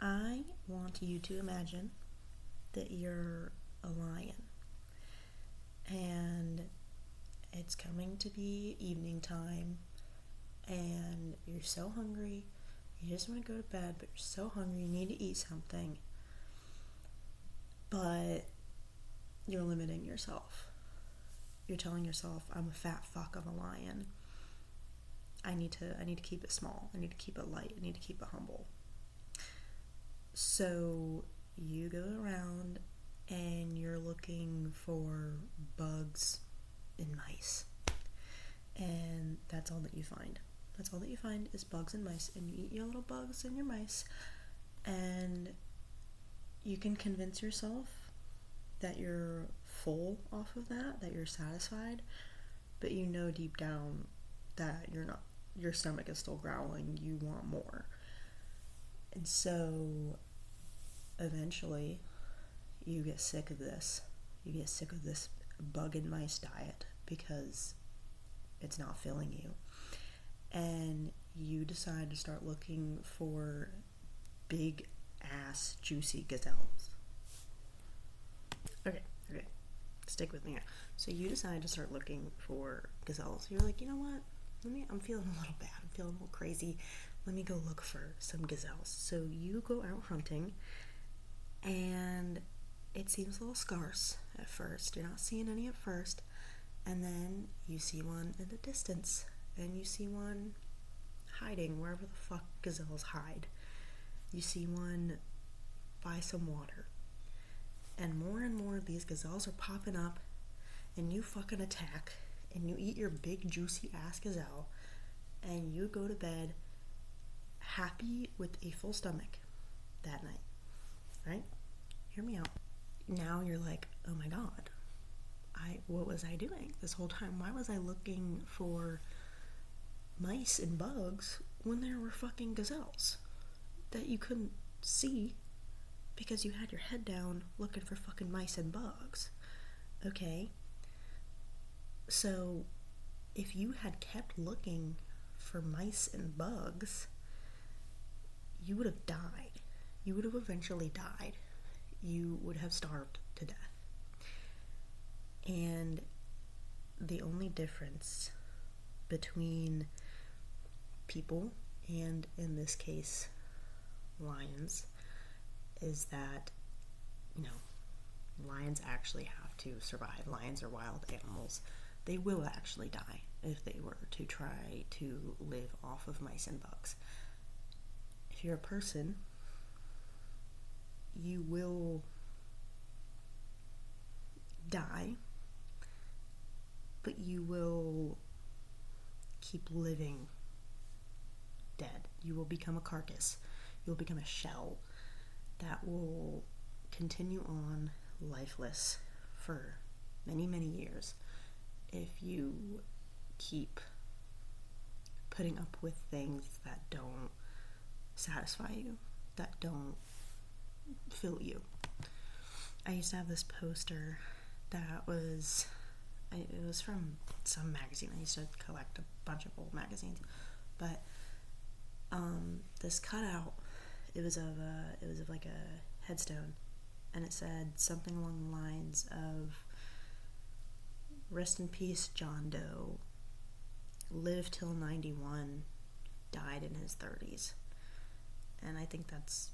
I want you to imagine that you're a lion and it's coming to be evening time and you're so hungry. You just want to go to bed, but you're so hungry, you need to eat something. But you're limiting yourself. You're telling yourself, I'm a fat fuck of a lion. I need to keep it small. I need to keep it light. I need to keep it humble. So you go around and you're looking for bugs and mice. And that's all that you find. That's all that you find is bugs and mice. And you eat your little bugs and your mice. And you can convince yourself that you're full off of that you're satisfied. But you know deep down that you're not. Your stomach is still growling. You want more. And so eventually you get sick of this. You get sick of this bug and mice diet because it's not filling you. And you decide to start looking for big ass juicy gazelles. Okay. Stick with me here. So you decide to start looking for gazelles. You're like, you know what? I'm feeling a little bad. I'm feeling a little crazy. Let me go look for some gazelles. So you go out hunting, and it seems a little scarce at first. You're not seeing any at first, and then you see one in the distance, and you see one hiding wherever the fuck gazelles hide. You see one by some water, and more of these gazelles are popping up, and you fucking attack, and you eat your big juicy ass gazelle, and you go to bed happy with a full stomach that night, right? Hear me out. Now you're like, oh my god, what was I doing this whole time? Why was I looking for mice and bugs when there were fucking gazelles that you couldn't see because you had your head down looking for fucking mice and bugs? Okay, so if you had kept looking for mice and bugs, you would have died. You would have eventually died. You would have starved to death. And the only difference between people and, in this case, lions, is that, lions actually have to survive. Lions are wild animals. They will actually die if they were to try to live off of mice and bugs. If you're a person, you will die, but you will keep living dead. You will become a carcass. You'll become a shell that will continue on lifeless for many, many years if you keep putting up with things that don't satisfy you, that don't fill you. I used to have this poster that it was from some magazine. I used to collect a bunch of old magazines, but this cutout, it was of like a headstone, and it said something along the lines of, "Rest in peace, John Doe. Lived till 91, died in his 30s." And I think that's,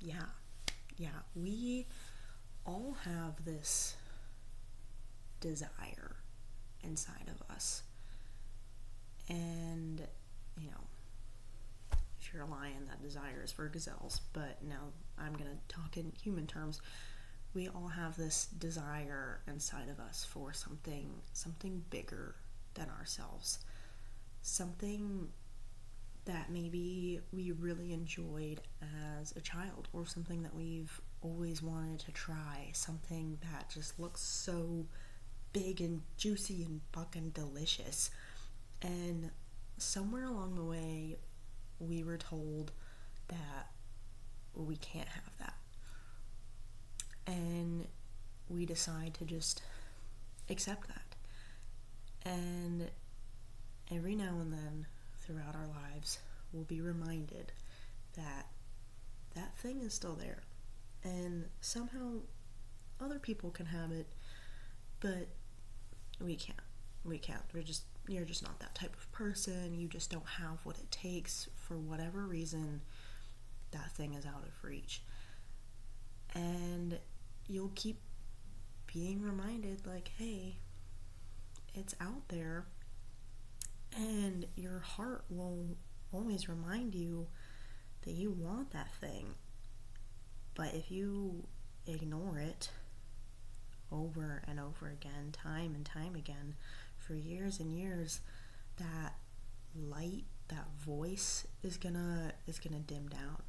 yeah, we all have this desire inside of us. And, if you're a lion, that desire is for gazelles. But now I'm going to talk in human terms. We all have this desire inside of us for something bigger than ourselves. Something that maybe we really enjoyed as a child, or something that we've always wanted to try, something that just looks so big and juicy and fucking delicious. And somewhere along the way, we were told that we can't have that. And we decide to just accept that. And every now and then throughout our lives, we'll be reminded that thing is still there. And somehow other people can have it, but we can't. We can't. You're just not that type of person. You just don't have what it takes. For whatever reason, that thing is out of reach. And you'll keep being reminded, like, hey, it's out there. And your heart will always remind you that you want that thing. But if you ignore it over and over again, time and time again, for years and years, that light, that voice is gonna dim down.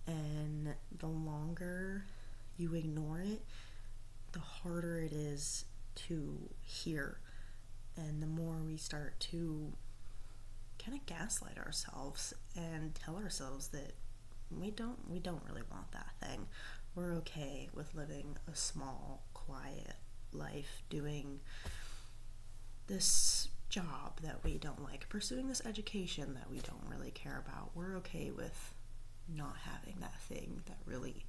And the longer you ignore it, the harder it is to hear. And the more we start to kind of gaslight ourselves and tell ourselves that we don't really want that thing. We're okay with living a small, quiet life, doing this job that we don't like, pursuing this education that we don't really care about. We're okay with not having that thing that really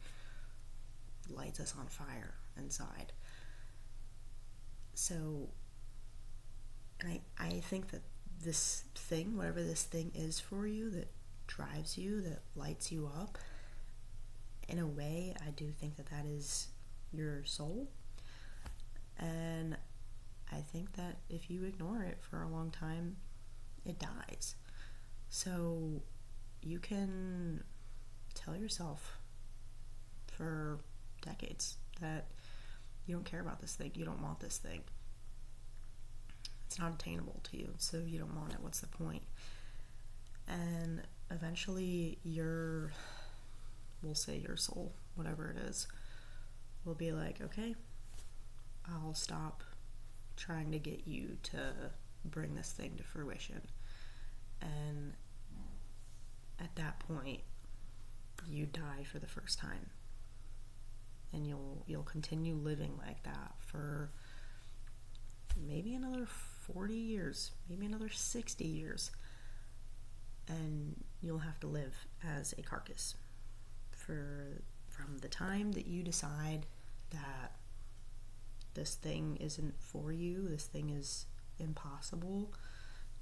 lights us on fire inside. So, and I think that this thing, whatever this thing is for you, that drives you, that lights you up, in a way, I do think that that is your soul. And I think that if you ignore it for a long time, it dies. So you can tell yourself for decades that you don't care about this thing, you don't want this thing. It's not attainable to you, so you don't want it. What's the point? And eventually we'll say your soul, whatever it is, will be like, okay, I'll stop trying to get you to bring this thing to fruition. And at that point, you die for the first time. And you'll continue living like that for maybe another 40 years, maybe another 60 years. And you'll have to live as a carcass from the time that you decide that this thing isn't for you, this thing is impossible,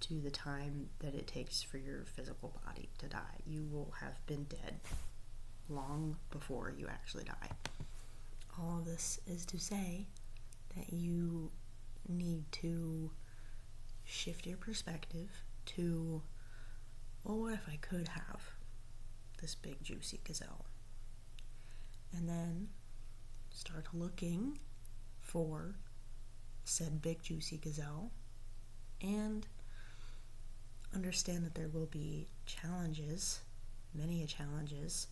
to the time that it takes for your physical body to die. You will have been dead long before you actually die. All of this is to say that you need to shift your perspective to, well, what if I could have this big juicy gazelle? And then start looking for said big juicy gazelle, and understand that there will be challenges, many challenges.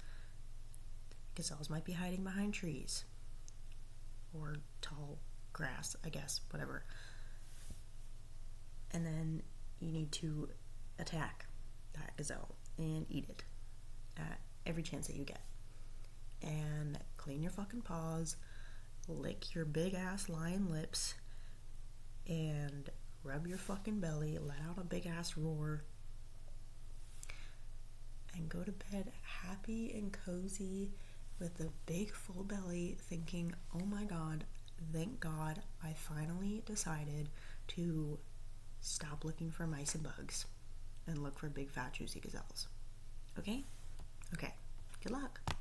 Gazelles might be hiding behind trees or tall grass, I guess, whatever. And then you need to attack that gazelle and eat it at every chance that you get. And clean your fucking paws, lick your big ass lion lips, and rub your fucking belly, let out a big ass roar, and go to bed happy and cozy with a big full belly, thinking, oh my god, thank god I finally decided to stop looking for mice and bugs and look for big fat juicy gazelles. Okay? Okay. Good luck.